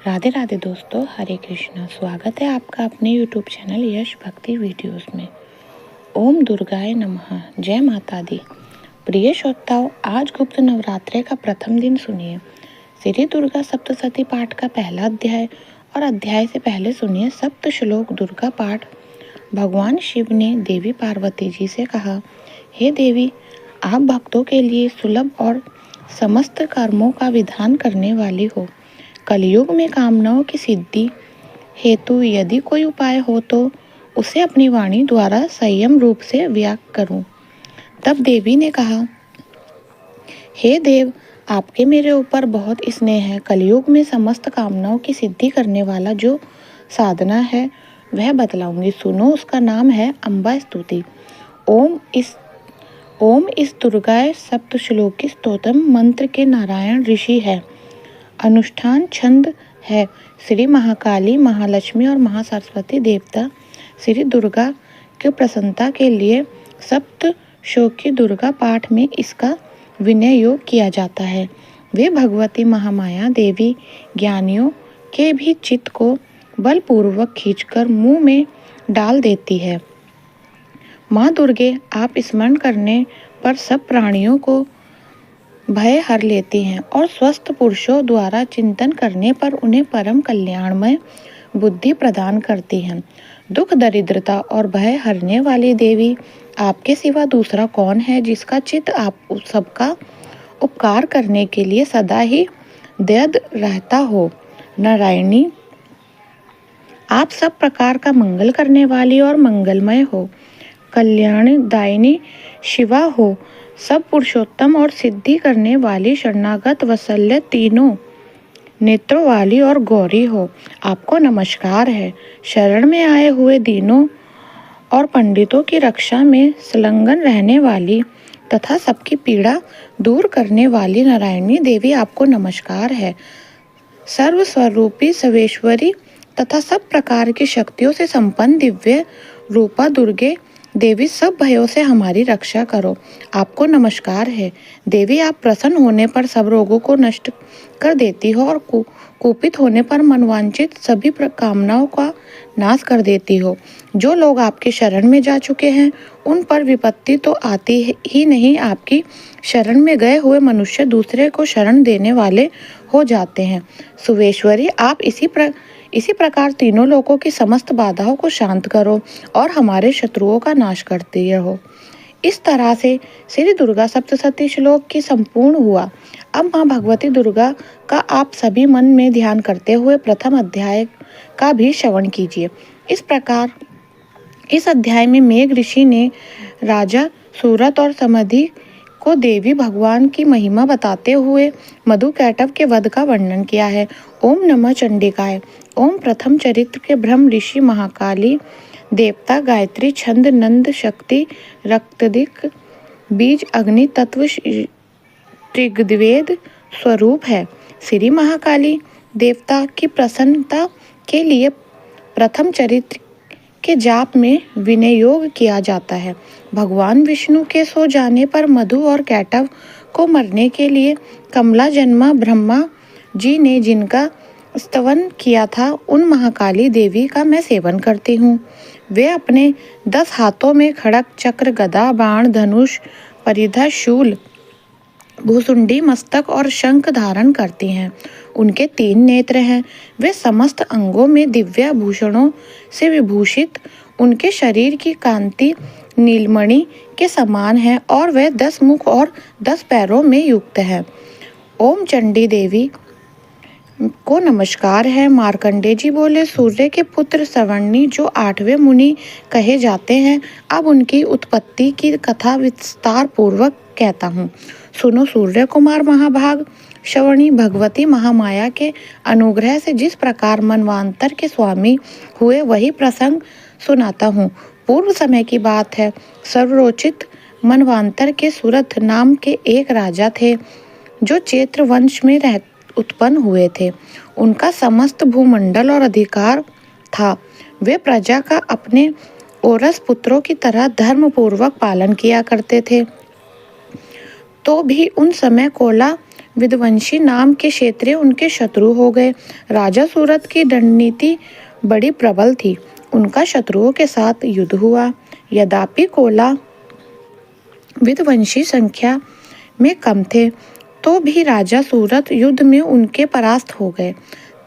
राधे राधे दोस्तों, हरे कृष्णा। स्वागत है आपका अपने YouTube चैनल यश भक्ति वीडियोस में। ओम दुर्गाय नमः। जय माता दी। प्रिय श्रोताओं, आज गुप्त नवरात्रे का प्रथम दिन सुनिए श्री दुर्गा सप्तशती पाठ का पहला अध्याय और अध्याय से पहले सुनिए सप्त श्लोक दुर्गा पाठ। भगवान शिव ने देवी पार्वती जी से कहा, हे देवी, आप भक्तों के लिए सुलभ और समस्त कर्मों का विधान करने वाली हो। कलयुग में कामनाओं की सिद्धि हेतु यदि कोई उपाय हो तो उसे अपनी वाणी द्वारा संयम रूप से व्यक्त करूं। तब देवी ने कहा, हे देव, आपके मेरे ऊपर बहुत स्नेह है। कलयुग में समस्त कामनाओं की सिद्धि करने वाला जो साधना है वह बतलाऊंगी। सुनो, उसका नाम है अम्बा स्तुति। ओम इस दुर्गाय सप्त श्लोकी स्तोत्रम मंत्र के नारायण ऋषि है। अनुष्ठान छंद है श्री महाकाली, महालक्ष्मी और महासरस्वती देवता श्री दुर्गा की प्रसन्नता के लिए सप्त श्लोकी दुर्गा पाठ में इसका विनय योग किया जाता है। वे भगवती महामाया देवी ज्ञानियों के भी चित्त को बलपूर्वक खींचकर मुंह में डाल देती है। माँ दुर्गे, आप स्मरण करने पर सब प्राणियों को भय हर लेती हैं और स्वस्थ पुरुषों द्वारा चिंतन करने पर उन्हें परम कल्याणमय बुद्धि प्रदान करती हैं। दुख, दरिद्रता और भय हरने वाली देवी, आपके सिवा दूसरा कौन है जिसका चित्त आप सबका उपकार करने के लिए सदा ही दृढ़ रहता हो। नारायणी, आप सब प्रकार का मंगल करने वाली और मंगलमय हो। कल्याणदायिनी शिवा हो। सब पुरुषोत्तम और सिद्धि करने वाली, शरणागत वत्सल्य, तीनों नेत्रों वाली और गौरी हो। आपको नमस्कार है। शरण में आए हुए दीनों और पंडितों की रक्षा में संलग्न रहने वाली तथा सबकी पीड़ा दूर करने वाली नारायणी देवी, आपको नमस्कार है। सर्वस्वरूपी सर्वेश्वरी तथा सब प्रकार की शक्तियों से संपन्न दिव्य रूपा दुर्गे देवी, सब भयों से हमारी रक्षा करो। आपको नमस्कार है। देवी, आप प्रसन्न होने पर सब रोगों को नष्ट कर देती हो और कुपित होने पर मनवांछित सभी कामनाओं का नाश कर देती हो। जो लोग आपके शरण में जा चुके हैं उन पर विपत्ति तो आती ही नहीं, आपकी शरण में गए हुए मनुष्य दूसरे को शरण देने वाले हो जाते हैं। सुवेश्वरी, आप इसी प्रकार तीनों लोकों की समस्त बाधाओं को शांत करो और हमारे शत्रुओं का नाश करती रहो। इस तरह से श्री दुर्गा सप्तशती श्लोक की संपूर्ण हुआ। अब माँ भगवती दुर्गा का आप सभी मन में ध्यान करते हुए प्रथम अध्याय का भी श्रवण कीजिए। इस प्रकार इस अध्याय में मेघ ऋषि ने राजा सूरत और समधि को देवी भगवान की महिमा बताते हुए मधु कैटव के वध का वर्णन किया है। ओम नमः चंडिकाय। ओम प्रथम चरित्र के ब्रह्म ऋषि महाकाली देवता गायत्री छंद नंद शक्ति रक्तदिक बीज अग्नि तत्व ऋग्वेद स्वरूप है। श्री महाकाली देवता की प्रसन्नता के लिए प्रथम चरित्र के जाप में विनियोग किया जाता है। भगवान विष्णु के सो जाने पर मधु और कैटव को मरने के लिए कमला जन्मा ब्रह्मा जी ने जिनका स्तवन किया था, उन महाकाली देवी का मैं सेवन करती हूँ। वे अपने 10 हाथों में खड़ग, चक्र, गदा, बाण, धनुष, परिधा, शूल, भूसुंडी, मस्तक और शंख धारण करती हैं। उनके 3 नेत्र हैं। वे समस्त अंगों में दिव्य भूषणों से विभूषित, उनके शरीर की कांति नीलमणि के समान है और वे 10 मुख और 10 पैरों में युक्त है। ओम चंडी देवी को नमस्कार है। मार्कंडे जी बोले, सूर्य के पुत्र सवर्णी जो 8वें मुनि कहे जाते हैं, अब उनकी उत्पत्ति की कथा विस्तार पूर्वक कहता हूँ। सुनो सूर्य कुमार महाभाग। श्रवणी, भगवती महामाया के अनुग्रह से जिस प्रकार मनवांतर के स्वामी हुए वही प्रसंग सुनाता हूँ। पूर्व समय की बात है। सर्वरोचित मनवांतर के सुरथ नाम के एक राजा थे जो चैत्र वंश में उत्पन्न हुए थे। उनका समस्त भूमंडल और अधिकार था। वे प्रजा का अपने औरस पुत्रों की तरह धर्म पूर्वक पालन किया करते थे। तो भी उन समय कोला विध्वंसी नाम के क्षेत्रीय उनके शत्रु हो गए। राजा सूरत की रणनीति बड़ी प्रबल थी। उनका शत्रुओं के साथ युद्ध हुआ। यद्यपि कोला विध्वंसी संख्या में कम थे, तो भी राजा सूरत युद्ध में उनके परास्त हो गए।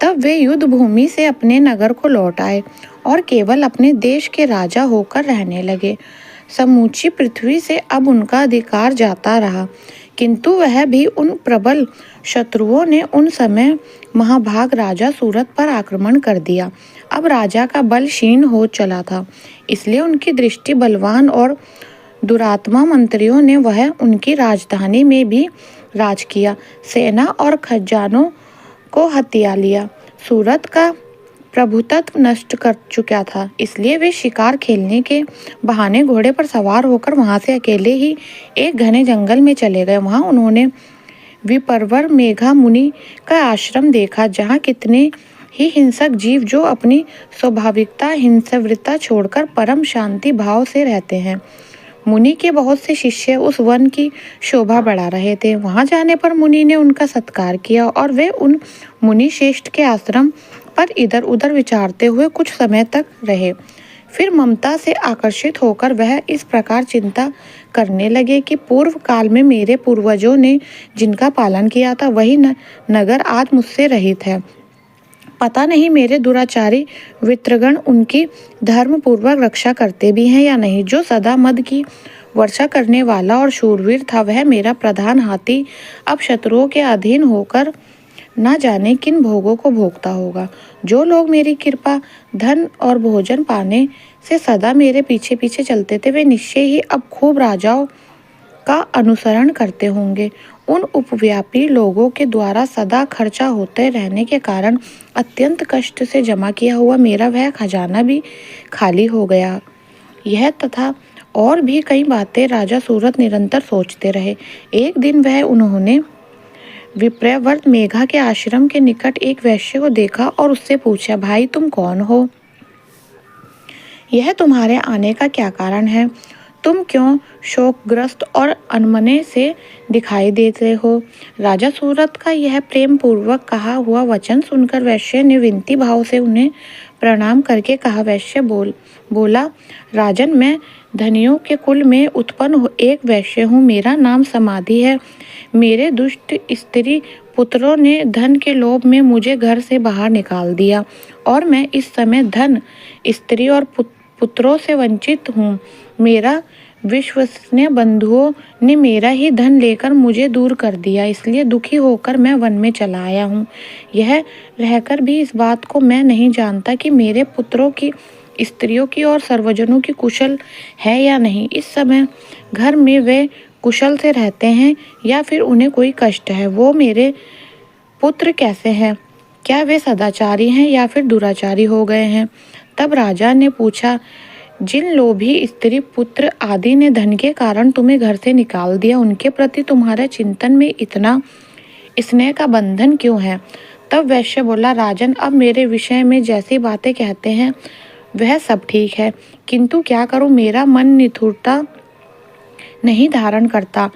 तब वे युद्ध भूमि से अपने नगर को लौट आए और केवल अपने देश के राजा होकर रहने लगे। समूची पृथ्वी से अब उनका अधिकार जाता रहा, किंतु वह भी उन प्रबल शत्रुओं ने उन समय महाभाग राजा सूरत पर आक्रमण कर दिया। अब राजा का बल क्षीण हो चला था, इसलिए उनकी दृष्टि बलवान और दुरात्मा मंत्रियों ने वह उनकी राजधानी में भी राज किया, सेना और खजानों को हथिया लिया। सूरत का प्रभुत्व नष्ट कर चुका था, इसलिए वे शिकार खेलने के बहाने घोड़े पर सवार होकर वहां से अकेले ही एक घने जंगल में चले गए। वहां उन्होंने विप्रवर मेघा मुनि का आश्रम देखा, जहां कितने ही हिंसक जीव जो अपनी स्वाभाविकता हिंसवृत्ता छोड़कर परम शांति भाव से रहते हैं। मुनि के बहुत से शिष्य उस वन की शोभा बढ़ा रहे थे। वहां जाने पर मुनि ने उनका सत्कार किया और वे उन मुनि श्रेष्ठ के आश्रम पर इधर उधर विचारते हुए कुछ समय तक रहे। फिर ममता से आकर्षित होकर वह इस प्रकार चिंता करने लगे कि पूर्व काल में मेरे पूर्वजों ने जिनका पालन किया था, वही नगर आज मुझसे रहित है। पता नहीं मेरे दुराचारी वित्रगण उनकी धर्मपूर्वक रक्षा करते भी हैं या नहीं। जो सदा मद की वर्षा करने वाला और शूरवीर था, वह मेरा प्रधान हाथी अब शत्रुओं के अधीन होकर न जाने किन भोगों को भोगता होगा। जो लोग मेरी कृपा, धन और भोजन पाने से सदा मेरे पीछे पीछे चलते थे, वे निश्चय ही अब खूब राजाओं का अनुसरण करते होंगे। उन उपव्यापी लोगों के द्वारा सदा खर्चा होते रहने के कारण अत्यंत कष्ट से जमा किया हुआ मेरा वह खजाना भी खाली हो गया। यह तथा और भी कई बातें राजा सूरत निरंतर सोचते रहे। एक दिन वह उन्होंने विप्रवर मेघा के आश्रम के निकट एक वैश्य को देखा और उससे पूछा, भाई तुम कौन हो? यह तुम्हारे आने का क्या कारण है? तुम क्यों शोकग्रस्त और अनमने से दिखाई देते हो? राजा सूरत का यह प्रेम पूर्वक कहा हुआ वचन सुनकर वैश्य ने विनती भाव से उन्हें प्रणाम करके कहा। वैश्य बोला, राजन, मैं धनियों के कुल में उत्पन्न एक वैश्य हूँ। मेरा नाम समाधि है। मेरे दुष्ट स्त्री पुत्रों ने धन के लोभ में मुझे घर से बाहर निकाल दिया और मैं इस समय धन, स्त्री और पुत्रों से वंचित हूँ। मेरा विश्वसनीय बंधुओं ने मेरा ही धन लेकर मुझे दूर कर दिया, इसलिए दुखी होकर मैं वन में चला आया हूँ। यह रहकर भी इस बात को मैं नहीं जानता कि मेरे पुत्रों की, स्त्रियों की और सर्वजनों की कुशल है या नहीं। इस समय घर में वे कुशल से रहते हैं या फिर उन्हें कोई कष्ट है? वो मेरे पुत्र कैसे हैं? क्या वे सदाचारी हैं या फिर दुराचारी हो गए हैं? तब राजा ने पूछा, जिन लोभी स्त्री पुत्र आदि ने धन के कारण तुम्हें घर से निकाल दिया, उनके प्रति तुम्हारे चिंतन में इतना स्नेह का बंधन क्यों है? तब वैश्य बोला, राजन, अब मेरे विषय में जैसी बातें कहते हैं वह सब ठीक है, किंतु क्या करूं, मेरा मन निठुरता नहीं धारण करता।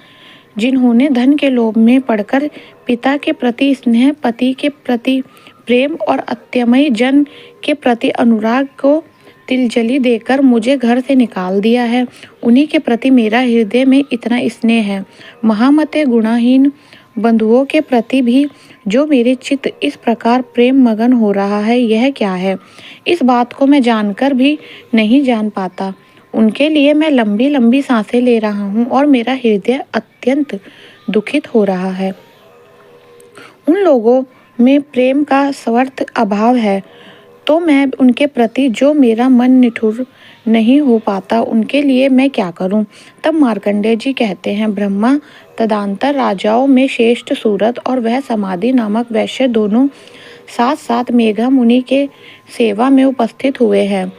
जिन्होंने धन के लोभ में पड़कर पिता के प्रति स्नेह, पति के प्रति प्रेम और अत्यमयी जन के प्रति अनुराग को तिलजली देकर मुझे घर से निकाल दिया है, उन्हीं के प्रति मेरा हृदय में इतना स्नेह है। महामते गुणाहीन बंधुओं के प्रति भी जो मेरे चित्त इस प्रकार प्रेम मगन हो रहा है, यह क्या है? इस बात को मैं जानकर भी नहीं जान पाता। उनके लिए मैं लंबी लंबी सांसें ले रहा हूँ और मेरा हृदय अत्यंत दुखित हो रहा है। उन लोगों में प्रेम का स्वर्थ अभाव है, तो मैं उनके प्रति जो मेरा मन निठुर नहीं हो पाता, उनके लिए मैं क्या करूं? तब मार्कंडेय जी कहते हैं, ब्रह्मा तदंतर राजाओं में श्रेष्ठ सूरत और वह समाधि नामक वैश्य दोनों साथ साथ मेघा मुनि के सेवा में उपस्थित हुए हैं।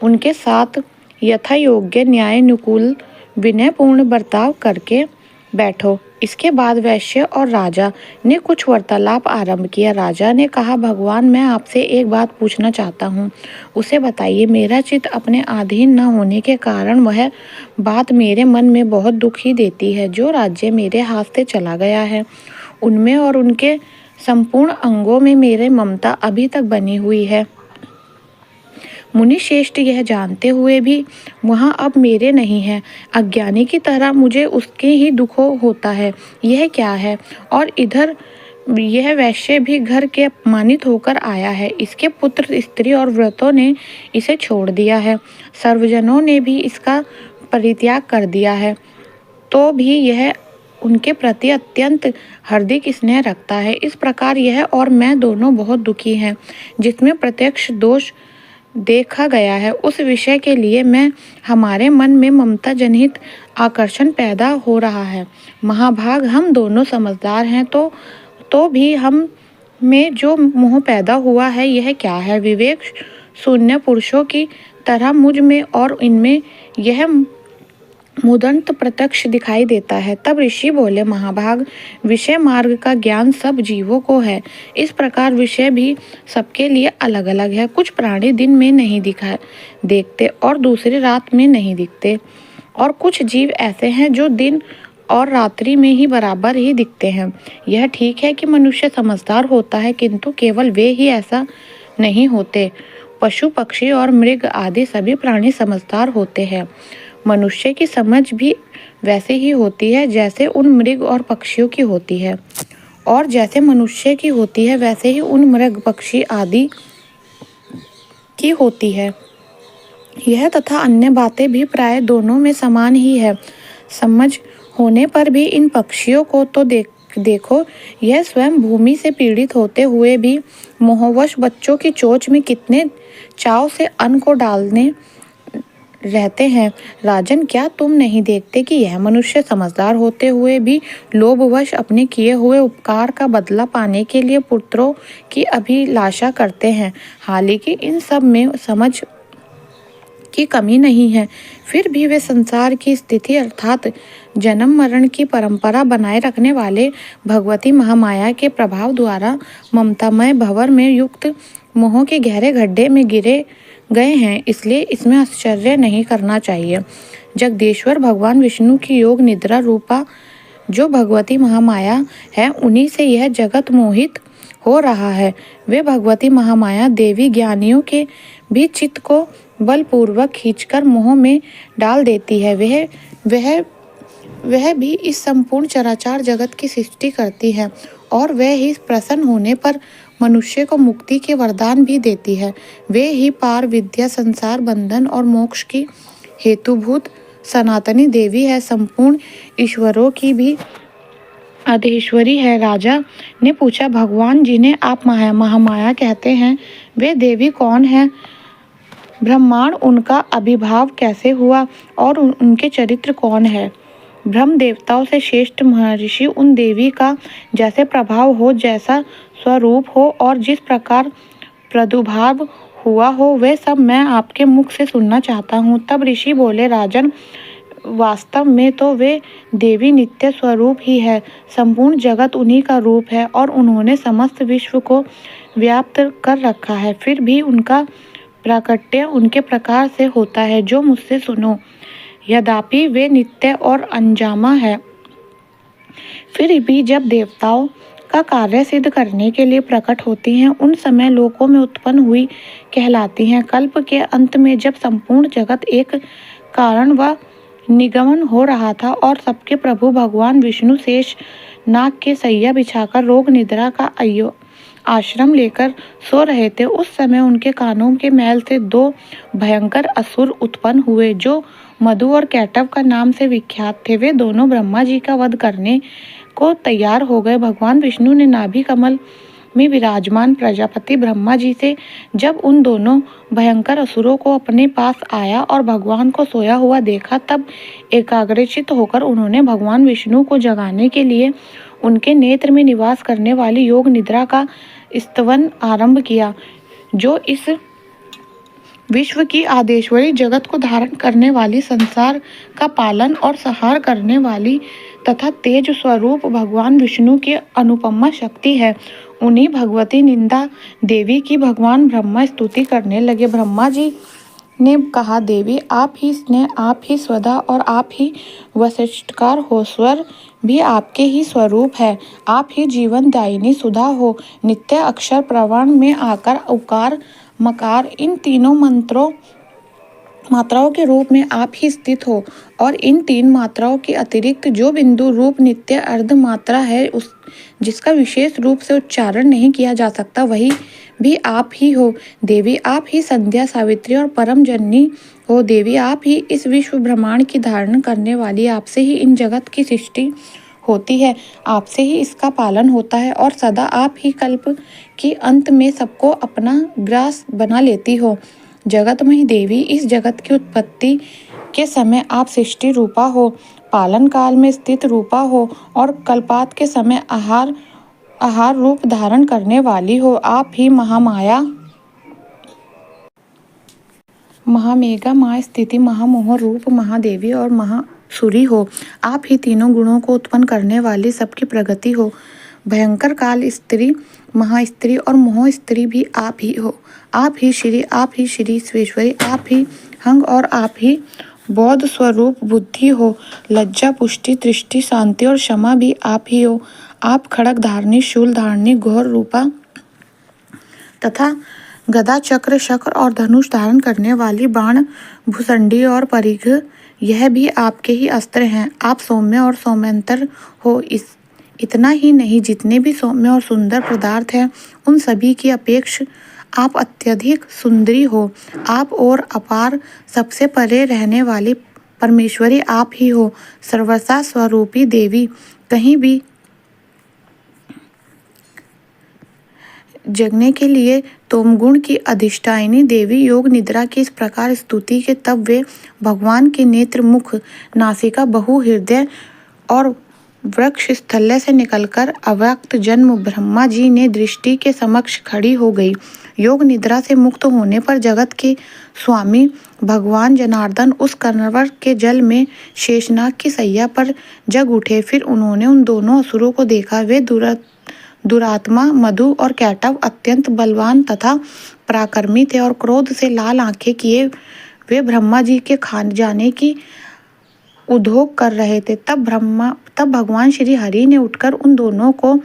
उनके साथ यथा योग्य न्यायानुकूल विनयपूर्ण बर्ताव करके बैठो। इसके बाद वैश्य और राजा ने कुछ वार्तालाप आरंभ किया। राजा ने कहा, भगवान, मैं आपसे एक बात पूछना चाहता हूँ, उसे बताइए। मेरा चित्त अपने अधीन न होने के कारण वह बात मेरे मन में बहुत दुखी देती है। जो राज्य मेरे हाथ से चला गया है, उनमें और उनके संपूर्ण अंगों में मेरे ममता अभी तक बनी हुई है। मुनि श्रेष्ठ यह जानते हुए भी वहाँ अब मेरे नहीं है। अज्ञानी की तरह मुझे उसके ही दुख होता है। यह क्या है? और इधर यह वैश्य भी घर के अपमानित होकर आया है। इसके पुत्र स्त्री और व्रतों ने इसे छोड़ दिया है। सर्वजनों ने भी इसका परित्याग कर दिया है, तो भी यह उनके प्रति अत्यंत हार्दिक स्नेह रखता है। इस प्रकार यह और मैं दोनों बहुत दुखी हैं। जिसमें प्रत्यक्ष दोष देखा गया है उस विषय के लिए मैं हमारे मन में ममता जनित आकर्षण पैदा हो रहा है। महाभाग, हम दोनों समझदार हैं तो भी हम में जो मोह पैदा हुआ है यह क्या है? विवेक शून्य पुरुषों की तरह मुझ में और इनमें यह मुदंत प्रत्यक्ष दिखाई देता है। तब ऋषि बोले, महाभाग, विषय मार्ग का ज्ञान सब जीवों को है। इस प्रकार विषय भी सबके लिए अलग अलग है। कुछ प्राणी दिन में नहीं देखते और दूसरे रात में नहीं दिखते, और कुछ जीव ऐसे हैं जो दिन और रात्रि में ही बराबर ही दिखते हैं। यह ठीक है कि मनुष्य समझदार होता है, किंतु केवल वे ही ऐसा नहीं होते। पशु पक्षी और मृग आदि सभी प्राणी समझदार होते हैं। मनुष्य की समझ भी वैसे ही होती है जैसे उन मृग और पक्षियों की होती है, और जैसे मनुष्य की होती है वैसे ही उन मृग पक्षी आदि की होती है। यह तथा अन्य बातें भी प्राय दोनों में समान ही है। समझ होने पर भी इन पक्षियों को तो देखो, यह स्वयं भूमि से पीड़ित होते हुए भी मोहवश बच्चों की चोंच में कितने चाव से अन्न को डालने रहते हैं। राजन, क्या तुम नहीं देखते कि यह मनुष्य समझदार होते हुए भी लोभवश अपने किए हुए उपकार का बदला पाने के लिए पुत्रों की अभिलाषा करते हैं? हालांकि इन सब में समझ की कमी नहीं है, फिर भी वे संसार की स्थिति अर्थात जन्म मरण की परंपरा बनाए रखने वाले भगवती महामाया के प्रभाव द्वारा ममतामय भंवर में युक्त मोह के गहरे गड्ढे में गिरे गए हैं। इसलिए इसमें आश्चर्य नहीं करना चाहिए। जगदीश्वर भगवान विष्णु की योग निद्रा रूपा जो भगवती महामाया है, उन्हीं से यह जगत मोहित हो रहा है। वे भगवती महामाया देवी ज्ञानियों के भी चित्त को बलपूर्वक खींचकर मोह में डाल देती है। वह भी इस संपूर्ण चराचर जगत की सृष्टि करती है, और वह ही प्रसन्न होने पर मनुष्य को मुक्ति के वरदान भी देती है। वे ही पार विद्या, संसार बंधन और मोक्ष की हेतुभूत सनातनी देवी है। संपूर्ण ईश्वरों की भी अधीश्वरी है। राजा ने पूछा, भगवान, जिन्हें आप महामाया कहते हैं, वे देवी कौन है? ब्रह्मांड उनका आविर्भाव कैसे हुआ और उनके चरित्र कौन है? ब्रह्म देवताओं से श्रेष्ठ महर्षि उन देवी का जैसे प्रभाव हो, जैसा स्वरूप हो और जिस प्रकार प्रादुर्भाव हुआ हो, वे सब मैं आपके मुख से सुनना चाहता हूँ। तब ऋषि बोले, राजन, वास्तव में तो वे देवी नित्य स्वरूप ही है। संपूर्ण जगत उन्हीं का रूप है और उन्होंने समस्त विश्व को व्याप्त कर रखा है। फिर भी उनका प्राकट्य उनके प्रकार से होता है जो मुझसे सुनो। यद्यपि वे नित्य और अनजामा है, फिर भी जब देवताओं का कार्य सिद्ध करने के लिए प्रकट होती हैं, उन समय लोकों में उत्पन्न हुई कहलाती हैं। कल्प के अंत में जब संपूर्ण जगत एक कारण व निगमन हो रहा था और सबके प्रभु भगवान विष्णु शेष नाग के सैया बिछाकर रोग निद्रा का आश्रम लेकर सो रहे थे, उस समय उनके कानों के मैल से दो भयंकर असुर उत्पन्न हुए जो मधु और कैटव का नाम से विख्यात थे। वे दोनों ब्रह्मा जी का वध करने को तैयार हो गए। भगवान विष्णु ने नाभि कमल में विराजमान प्रजापति ब्रह्मा जी से जब उन दोनों भयंकर असुरों को अपने पास आया और भगवान को सोया हुआ देखा, तब एकाग्रचित होकर उन्होंने भगवान विष्णु को जगाने के लिए उनके नेत्र में निवास करने वाली योग निद्रा का स्तवन आरंभ किया, जो इस विश्व की आदेश्वरी, जगत को धारण करने वाली, संसार का पालन और संहार करने वाली तथा तेज स्वरूप भगवान विष्णु की अनुपमा शक्ति है। उन्हीं भगवती निंदा देवी की भगवान ब्रह्मा स्तुति करने लगे। ब्रह्मा जी ने कहा, देवी आप ही स्नेह, आप ही स्वधा और आप ही वशिष्ठकार हो। स्वर भी आपके ही स्वरूप है। आप ही जीवन दायिनी सुधा हो। नित्य अक्षर प्रवण में आकर उकार मकार इन तीनों मात्राओं के रूप में आप ही स्थित हो। और इन 3 मात्राओं के अतिरिक्त जो बिंदु रूप नित्य अर्ध मात्रा है, उस जिसका विशेष रूप से उच्चारण नहीं किया जा सकता, वही भी आप ही हो। देवी आप ही संध्या, सावित्री और परम जननी हो। देवी आप ही इस विश्व ब्रह्मांड की धारण करने वाली, आपसे ही इन जगत की सृष्टि होती है, आपसे ही इसका पालन होता है और सदा आप ही कल्प की अंत में सबको अपना ग्रास बना लेती हो। जगतमयी देवी, इस जगत की उत्पत्ति के समय आप सृष्टि रूपा हो, पालन काल में स्थित रूपा हो और कल्पांत के समय आहार रूप धारण करने वाली हो। आप ही महामाया, महामेघा, महास्थिति, महामोह रूप महादेवी और महासुरी हो। आप ही तीनों गुणों को उत्पन्न करने वाली, सबकी प्रगति हो। भयंकर काल स्त्री, महास्त्री और मोह स्त्री भी आप ही हो। आप ही श्री स्वेश्वरी, आप ही हंग और आप ही बौद्ध स्वरूप बुद्धि हो। लज्जा, पुष्टि, दृष्टि, शांति और क्षमा भी आप ही हो। आप खड़ग धारणी, शूल धारणी, घोर रूपा तथा गदा, चक्र, शक्र और धनुष धारण करने वाली, बाण, भुसंडी और परिघ, यह भी आपके ही अस्त्र हैं। आप सौम्य और सौम्यंतर हो। इतना ही नहीं, जितने भी सौम्य और सुंदर पदार्थ हैं, उन सभी की अपेक्षा आप अत्यधिक सुंदरी हो। आप और अपार, सबसे परे रहने वाली परमेश्वरी आप ही हो। सर्वसा स्वरूपी देवी, कहीं भी जगने के लिए तोमगुण की अधिष्ठायिनी देवी, योग निद्रा की इस प्रकार स्तुति के तब वे भगवान के नेत्र, मुख, नासिका, बहु हृदय और वृक्ष स्थल्य से निकलकर अव्यक्त जन्म ब्रह्मा जी ने दृष्टि के समक्ष खड़ी हो गई। योग निद्रा से मुक्त होने पर जगत के स्वामी भगवान जनार्दन उस कनवर के जल में शेषनाग की सैया पर जग उठे। फिर उन्होंने उन दोनों असुरों को देखा। वे दुरात्मा मधु और कैटव अत्यंत बलवान तथा पराक्रमी थे और क्रोध से लाल आंखें किए वे ब्रह्मा जी के खाने जाने की उद्योग कर रहे थे। तब भगवान श्री हरि ने उठकर उन दोनों को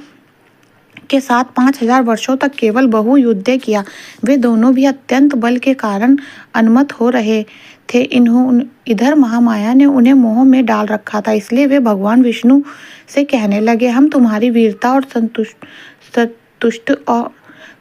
के साथ 5000 वर्षों तक केवल बहु युद्ध किया। वे दोनों भी अत्यंत बल के कारण उन्मत्त हो रहे थे। इधर महामाया ने उन्हें मोह में डाल रखा था, इसलिए वे भगवान विष्णु से कहने लगे, हम तुम्हारी वीरता और संतुष्ट और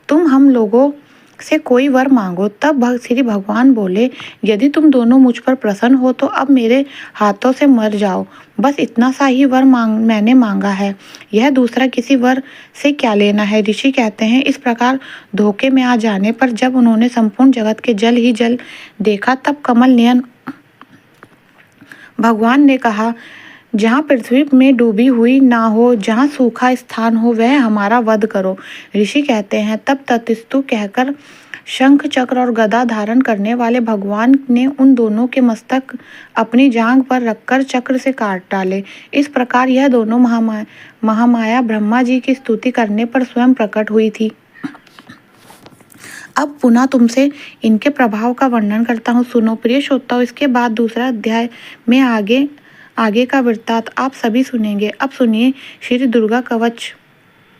तुम हम लोगों से कोई वर मांगो। तब श्री भगवान बोले, यदि तुम दोनों मुझ पर प्रसन्न हो तो अब मेरे हाथों से मर जाओ। बस इतना सा ही वर मैंने मांगा है, यह दूसरा किसी वर से क्या लेना है। ऋषि कहते हैं, इस प्रकार धोखे में आ जाने पर जब उन्होंने संपूर्ण जगत के जल ही जल देखा, तब कमल नयन भगवान ने कहा, जहाँ पृथ्वी में डूबी हुई ना हो, जहाँ सूखा स्थान हो, वह हमारा वध करो। ऋषि कहते हैं, तब ततस्तु कहकर शंख, चक्र और गदा धारण करने वाले भगवान ने उन दोनों के मस्तक अपनी जांघ पर रखकर चक्र से काट डाले। इस प्रकार यह दोनों महामाया ब्रह्मा जी की स्तुति करने पर स्वयं प्रकट हुई थी। अब पुनः तुमसे इनके प्रभाव का वर्णन करता हूँ, सुनो प्रिय श्रोताओं। इसके बाद दूसरा अध्याय में आगे का वृत्तांत आप सभी सुनेंगे। अब सुनिए श्री दुर्गा कवच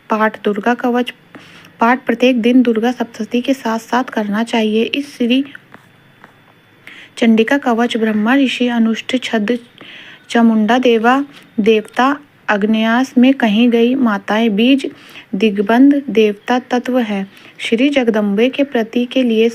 पाठ। दुर्गा कवच पाठ प्रत्येक दिन दुर्गा सप्तशती के साथ साथ करना चाहिए। इस श्री चंडिका कवच ब्रह्मा ऋषि, अनुष्ठ, छद्म, चामुंडा देवता, अग्न्यास में कही गई माताएं, बीज, दिग्बंध देवता तत्व है। श्री जगदम्बे के प्रति के लिए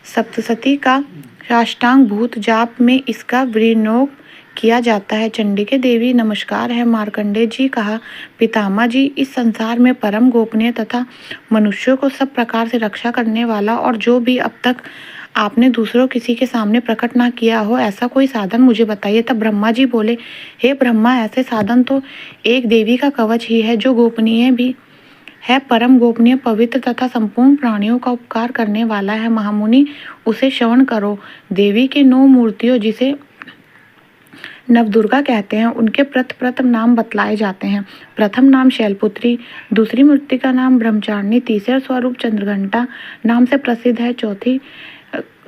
सप्तशती का साष्टांग भूत जाप में इसका विनियोग किया जाता है। चंडिके देवी नमस्कार है। मार्कंडेय जी कहा, पितामह जी, इस संसार में परम गोपनीय तथा मनुष्यों को सब प्रकार से रक्षा करने वाला और जो भी अब तक आपने दूसरों किसी के सामने प्रकट ना किया हो, ऐसा कोई साधन मुझे बताइए। तब ब्रह्मा जी बोले, हे ब्रह्मा, ऐसे साधन तो एक देवी का कवच ही है, जो गोपनीय भी है, परम गोपनीय, पवित्र तथा संपूर्ण प्राणियों का उपकार करने वाला है। महामुनि, उसे श्रवण करो। देवी के 9 मूर्तियों, जिसे नवदुर्गा कहते हैं, उनके प्रथम नाम बतलाए जाते हैं। प्रथम नाम शैलपुत्री, दूसरी मूर्ति का नाम ब्रह्मचारिणी, तीसरा स्वरूप चंद्रघंटा नाम से प्रसिद्ध है,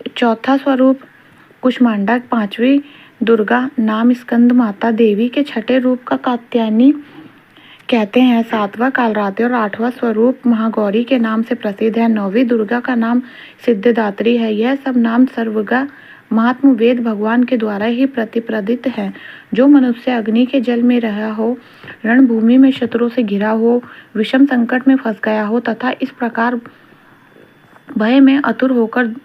चौथा स्वरूप कुष्मांडा 5वीं दुर्गा नाम स्कंद माता देवी के छठे रूप का कात्यायनी कहते हैं। 7वां कालरात्रि और 8वां स्वरूप महागौरी के नाम से प्रसिद्ध है। 9वीं दुर्गा का नाम सिद्धिदात्री है। यह सब नाम सर्वगा महात्म वेद भगवान के द्वारा ही प्रतिपादित है। जो मनुष्य अग्नि के जल में रहा हो, रणभूमि में शत्रुओं से घिरा हो, विषम संकट में फंस गया हो तथा इस प्रकार भय में आतुर होकर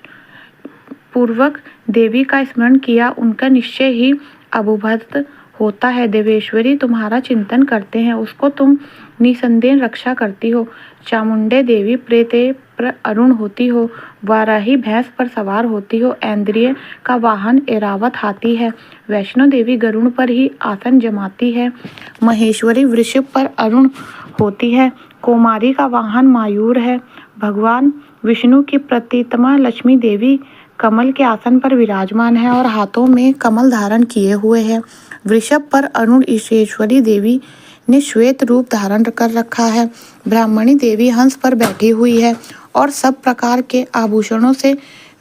पूर्वक देवी का स्मरण किया, उनका निश्चय ही अभुभक्त होता है। देवेश्वरी तुम्हारा चिंतन करते हैं, उसको तुम निसंदेह रक्षा करती हो। चामुंडे देवी प्रेते पर अरुण होती हो, वाराही भैंस पर सवार होती हो, ऐन्द्रिय का वाहन ऐरावत हाथी है, वैष्णो देवी गरुड़ पर ही आसन जमाती है, महेश्वरी वृषभ पर अरुण होती है, कौमारी का वाहन मयूर है, भगवान विष्णु की प्रतिमा लक्ष्मी देवी कमल के आसन पर विराजमान है और हाथों में कमल धारण किए हुए है। वृषभ पर अरुण ईश्वरी देवी ने श्वेत रूप धारण कर रखा है। ब्राह्मणी देवी हंस पर बैठी हुई है और सब प्रकार के आभूषणों से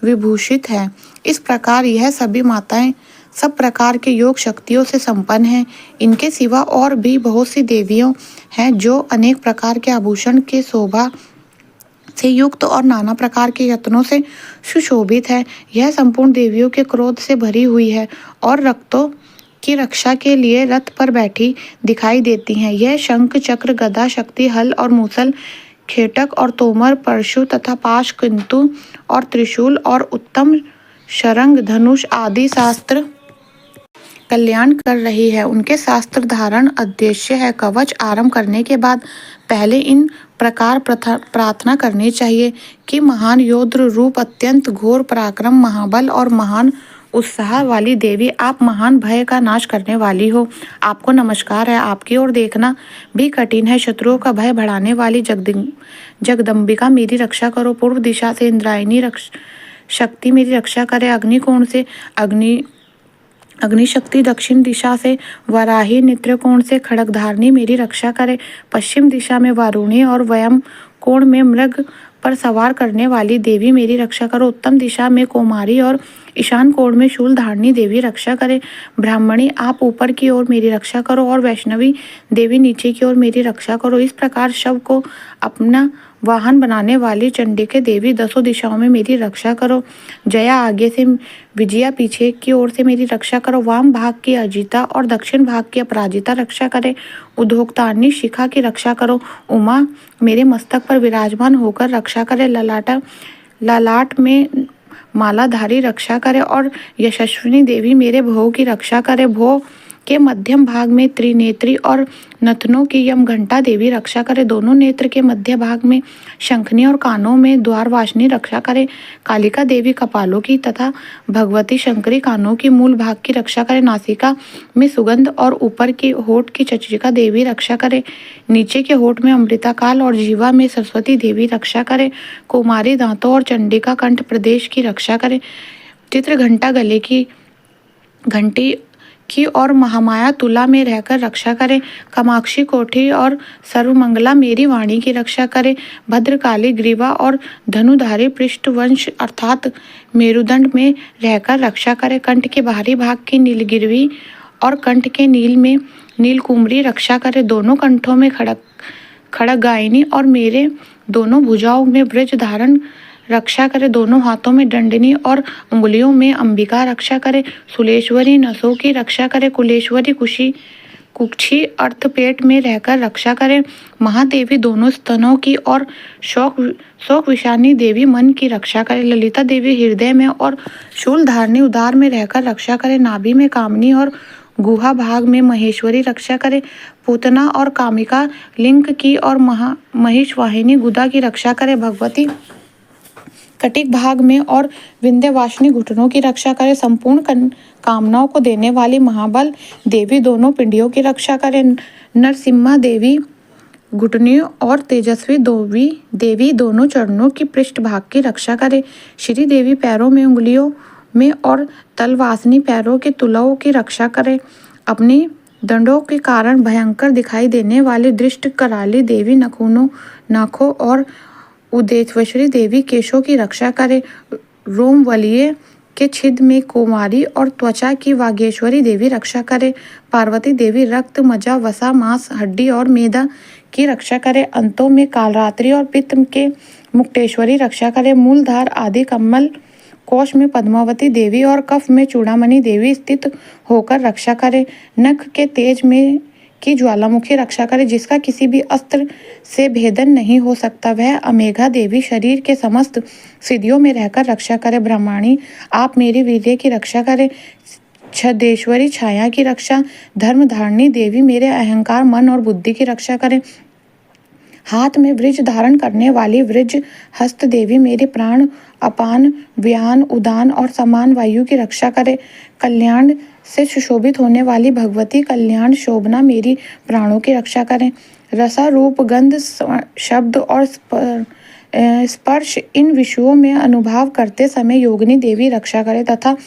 विभूषित है। इस प्रकार यह सभी माताएं सब प्रकार के योग शक्तियों से संपन्न हैं। इनके सिवा और भी बहुत सी देवियों हैं जो अनेक प्रकार के आभूषण के शोभा से युक्त और नाना प्रकार के यत्नों से सुशोभित है। यह संपूर्ण देवियों के क्रोध से भरी हुई है और रक्तों की रक्षा के लिए रथ पर बैठी दिखाई देती हैं। यह शंख, चक्र, गदा, शक्ति, हल और मूसल, खेटक और तोमर, परशु तथा पाश, किंतु और त्रिशूल और उत्तम शरंग, धनुष आदि शास्त्र कल्याण कर रही है। उनके शास्त्र धारण उद्देश्य है। कवच आरंभ करने के बाद पहले इन प्रकार प्रार्थना करनी चाहिए कि महान योद्ध रूप, अत्यंत घोर पराक्रम, महाबल और महान उत्साह वाली देवी, आप महान भय का नाश करने वाली हो। आपको नमस्कार है। आपकी ओर देखना भी कठिन है। शत्रुओं का भय बढ़ाने वाली जगदम्बिका मेरी रक्षा करो। पूर्व दिशा से इंद्रायणी शक्ति मेरी रक्षा करे। अग्निकोण से अग्निशक्ति, दक्षिण दिशा से वराही, नेत्रकोण से खड्गधारिणी मेरी रक्षा करे। पश्चिम दिशा में वारुणी और वयम कोण में मृग पर सवार करने वाली देवी मेरी रक्षा करो। उत्तम दिशा में कौमारी और ईशान कोण में शूलधारिणी देवी रक्षा करे। ब्राह्मणी आप ऊपर की ओर मेरी रक्षा करो और वैष्णवी देवी नीचे की ओर मेरी रक्षा करो। इस प्रकार शव को अपना वाहन बनाने वाली चंडिका देवी दसों दिशाओं में मेरी रक्षा करो। जया आगे से, विजया पीछे की ओर से मेरी रक्षा करो। वाम भाग की अजिता और दक्षिण भाग की अपराजिता रक्षा करे। उद्योक्तानी शिखा की रक्षा करो। उमा मेरे मस्तक पर विराजमान होकर रक्षा करे। ललाट में मालाधारी रक्षा करे और यशस्विनी देवी मेरे भोग की रक्षा करे। भोग के मध्यम भाग में त्रिनेत्री और नथनों की यम घंटा देवी रक्षा करे। दोनों नेत्र के मध्य भाग में शंखनी और कानों में द्वारवासिनी रक्षा करे। कालिका देवी कपालों की तथा भगवती शंकरी कानों की मूल भाग की रक्षा करे। नासिका में सुगंध और ऊपर की होठ की चंद्रिका देवी रक्षा करे। नीचे के होठ में अमृताकाल और जीवा में सरस्वती देवी रक्षा करे। कुमारी दांतों और चंडिका कंठ प्रदेश की रक्षा करे। चित्र घंटा गले की घंटी की और महामाया तुला में रहकर रक्षा करे। कामाक्षी कोठी और सर्वमंगला मेरी वाणी की रक्षा करे। भद्रकाली ग्रीवा और धनुधारी पृष्ठवंश अर्थात मेरुदंड में रहकर रक्षा करे। कंठ के बाहरी भाग की नीलगिरी और कंठ के नील में नीलकुमरी रक्षा करे। दोनों कंठों में खड्गायनी और मेरे दोनों भुजाओं में वृष धारण रक्षा करे। दोनों हाथों में दंडनी और उंगलियों में अंबिका रक्षा करे। सुलेश्वरी नसों की रक्षा करे। कुलेश्वरी कुक्षी अर्थपेट में रहकर रक्षा करे। महादेवी दोनों स्तनों की और शोक विषानी देवी मन की रक्षा करे। ललिता देवी हृदय में और शूलधारिणी उदार में रहकर रक्षा करे। नाभि में कामनी और गुहा भाग में महेश्वरी रक्षा करे। पूतना और कामिका लिंग की और महिष वाहिनी गुदा की रक्षा करे। भगवती कटिक भाग में और विंध्यवासिनी घुटनों की रक्षा करे। संपूर्ण कामनाओं को देने वाली महाबल देवी दोनों पिंडियों की रक्षा करे। नरसिम्हा देवी घुटनियों और तेजस्वी देवी दोनों चरणों की पृष्ठ भाग की रक्षा करे। श्री देवी पैरों में, उंगलियों में और तलवासिनी पैरों के तुलाओं की रक्षा करे। अपनी दंडों के कारण भयंकर दिखाई देने वाली दृष्ट कराली देवी नाखों और उदेश्वरी देवी केशों की रक्षा करे। रोमवलीय के छिद में कुमारी और त्वचा की वागेश्वरी देवी रक्षा करे। पार्वती देवी रक्त, मज्जा, वसा, मांस, हड्डी और मेदा की रक्षा करे। अंतों में कालरात्रि और पित्त के मुक्तेश्वरी रक्षा करे। मूलधार आदि कमल कोश में पद्मावती देवी और कफ में चूड़ामणि देवी स्थित होकर रक्षा करे। नख के तेज में की ज्वालामुखी रक्षा करे, जिसका किसी भी अस्त्र से भेदन नहीं हो सकता। वह अमेघा देवी शरीर के समस्त सिद्धियों में रहकर रक्षा करे। ब्रह्माणी आप मेरी वीर्य की रक्षा करे। छदेश्वरी छाया की रक्षा। धर्मधारिणी देवी मेरे अहंकार, मन और बुद्धि की रक्षा करे। हाथ में वृज धारण करने वाली वृज हस्त देवी मेरे प्राण, अपान, व्यान, उदान और समान वायु की रक्षा करे। कल्याण से सुशोभित होने वाली भगवती कल्याण शोभना मेरी प्राणों की रक्षा करें। रसा, रूप, गंध, शब्द और स्पर्श इन विषयों में अनुभव करते समय योगिनी देवी रक्षा करे तथा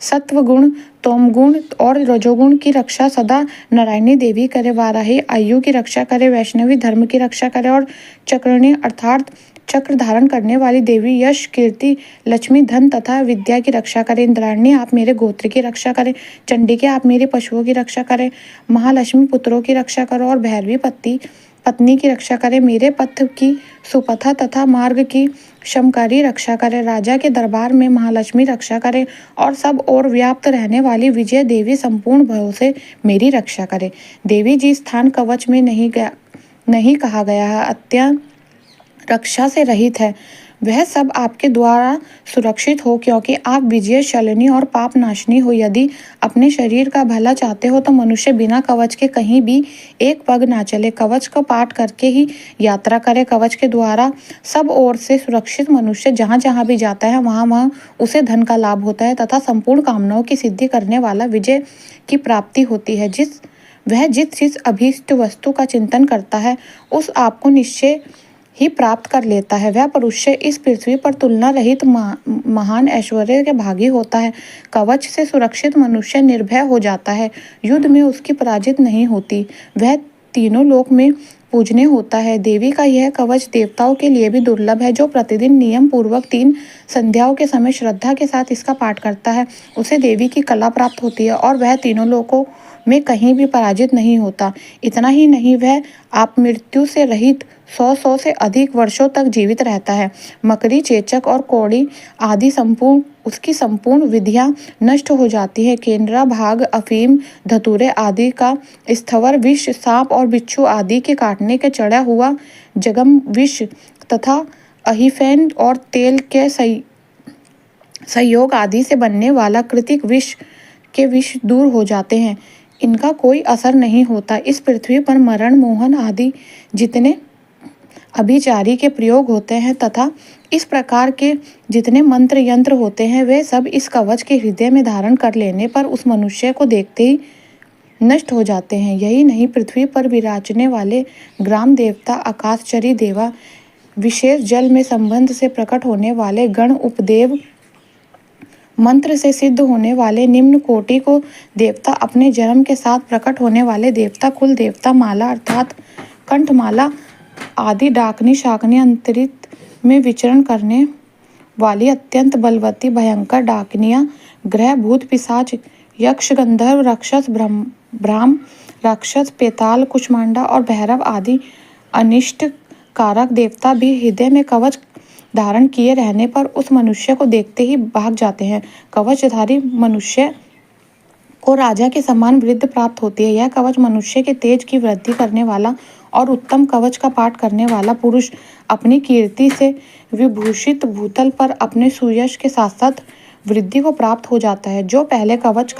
सत्वगुण, तमोगुण और रजोगुण की रक्षा सदा नारायणी देवी करे। वाराही आयु की रक्षा करे। वैष्णवी धर्म की रक्षा करे और चक्रणी अर्थात चक्र धारण करने वाली देवी यश, कीर्ति, लक्ष्मी, धन तथा विद्या की रक्षा करे। इंद्राणी आप मेरे गोत्र की रक्षा करें। चंडिके आप मेरे पशुओं की रक्षा करें। महालक्ष्मी पुत्रों की रक्षा करो और भैरवी पत्नी की रक्षा करे। मेरे पथ की सुपथा तथा मार्ग की क्षमकारी रक्षा करे। राजा के दरबार में महालक्ष्मी रक्षा करे और सब और व्याप्त रहने वाली विजय देवी संपूर्ण भयों से मेरी रक्षा करे। देवी जी स्थान कवच में नहीं कहा गया है, अत्यंत रक्षा से रहित है। वह सब आपके द्वारा सुरक्षित हो, क्योंकि आप विजय शलिनी और पाप नाशनी हो। यदि अपने शरीर का भला चाहते हो तो मनुष्य बिना कवच के कहीं भी एक पग ना चले। कवच का पाठ करके ही यात्रा करे। कवच के द्वारा सब ओर से सुरक्षित मनुष्य जहाँ जहाँ भी जाता है वहाँ वहाँ उसे धन का लाभ होता है तथा संपूर्ण कामनाओं की सिद्धि करने वाला विजय की प्राप्ति होती है। जिस अभीष्ट वस्तु का चिंतन करता है उस आपको निश्चय ही प्राप्त कर लेता है। वह पुरुष इस पृथ्वी पर तुलना रहित महान ऐश्वर्य के भागी होता है। कवच से सुरक्षित मनुष्य निर्भय हो जाता है। युद्ध में उसकी पराजित नहीं होती। वह तीनों लोक में पूजनीय होता है। देवी का यह कवच देवताओं के लिए भी दुर्लभ है। जो प्रतिदिन नियम पूर्वक 3 संध्याओं के समय श्रद्धा के साथ इसका पाठ करता है उसे देवी की कला प्राप्त होती है और वह तीनों लोकों में कहीं भी पराजित नहीं होता। इतना ही नहीं, वह आप मृत्यु से रहित 100 से अधिक वर्षों तक जीवित रहता है। मकरी, चेचक और कौड़ी आदि उसकी संपूर्ण विधियां नष्ट हो जाती है। केंद्रा, भाग, अफीम, धतूरे आदि का स्थवर विष, सांप और बिच्छू आदि के काटने के चढ़ा हुआ जगम विष तथा अहिफेन और तेल के संयोग आदि से बनने वाला कृतिक विष के विष दूर हो जाते हैं। इनका कोई असर नहीं होता। इस पृथ्वी पर मरण, मोहन आदि जितने अभिचारी के प्रयोग होते हैं तथा इस प्रकार के जितने मंत्र यंत्र होते हैं वे सब इस कवच के हृदय में धारण कर लेने पर उस मनुष्य को देखते ही नष्ट हो जाते हैं। यही नहीं, पृथ्वी पर विराजने वाले ग्राम देवता, आकाशचरी देवा, विशेष जल में संबंध से प्रकट होने वाले गण, उपदेव, मंत्र से सिद्ध होने वाले निम्न कोटि को देवता, अपने जन्म के साथ प्रकट होने वाले देवता, कुल देवता, माला अर्थात कंठमाला आदि, डाकनी, शाकनी, अंतरिक्ष में विचरण करने वाली अत्यंत बलवती भयंकर डाकनियां, ग्रह, भूत, पिशाच, यक्ष, गंधर्व, राक्षस, ब्राह्म राक्षस, पेताल, कुष्मांडा और भैरव आदि अनिष्ट कारक देवता भी हृदय में कवच धारण किए रहने पर उस मनुष्य को देखते ही भाग जाते हैं। कवचधारी मनुष्य को राजा के समान वृद्धि प्राप्त होती है। यह कवच मनुष्य के तेज की वृद्धि करने वाला और उत्तम कवच का पाठ करने वाला पुरुष अपनी कीर्ति से विभूषित भूतल पर अपने सुयश के साथ साथ वृद्धि को प्राप्त हो जाता है। जो पहले कवच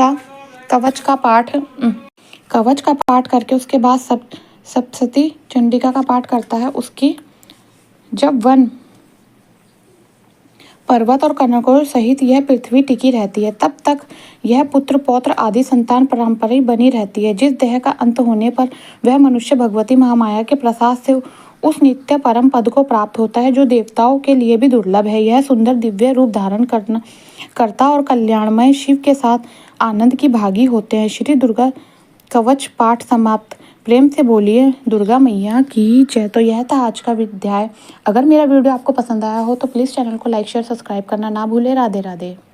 का पाठ करके उसके बाद सप्तशती चंडिका का पाठ करता है, उसकी जब वन, पर्वत और कनकों सहित यह पृथ्वी टिकी रहती है, तब तक यह पुत्र, पौत्र आदि संतान परंपरा बनी रहती है। जिस देह का अंत होने पर वह मनुष्य भगवती महामाया के प्रसाद से उस नित्य परम पद को प्राप्त होता है जो देवताओं के लिए भी दुर्लभ है। यह सुंदर दिव्य रूप धारण करता और कल्याणमय शिव के साथ आनंद की भागी होते हैं। श्री दुर्गा कवच पाठ समाप्त। प्रेम से बोलिए दुर्गा मैया की जय। तो यह था आज का अध्याय। अगर मेरा वीडियो आपको पसंद आया हो तो प्लीज़ चैनल को लाइक, शेयर, सब्सक्राइब करना ना भूले। राधे राधे।